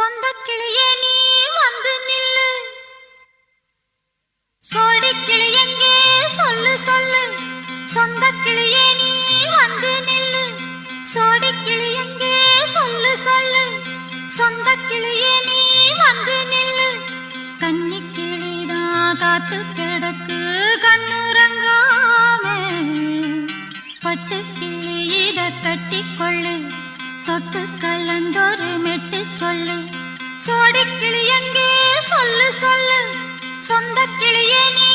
சொந்த கிளியே நீ வந்து நில்லு, சோடி கிளி எங்கே சொல்லு சொல்லு. சொந்த கிளியே நீ வந்து நில்லு, சோடி கிளி எங்கே சொல்லு சொல்லு. சொந்த கிளியே நீ வந்து நில்லு. கன்னி கிளிதான் காத்து கிடக்கு கண்ணுறங்காமே, பட்டு கிளி இத கட்டிக்கொள்ளு, தொட்டு கலந்தொரு மெட்டு சொல்லு. சோடி கிளி எங்கே சொல்லு சொல்லு. சொந்த கிளியே நீ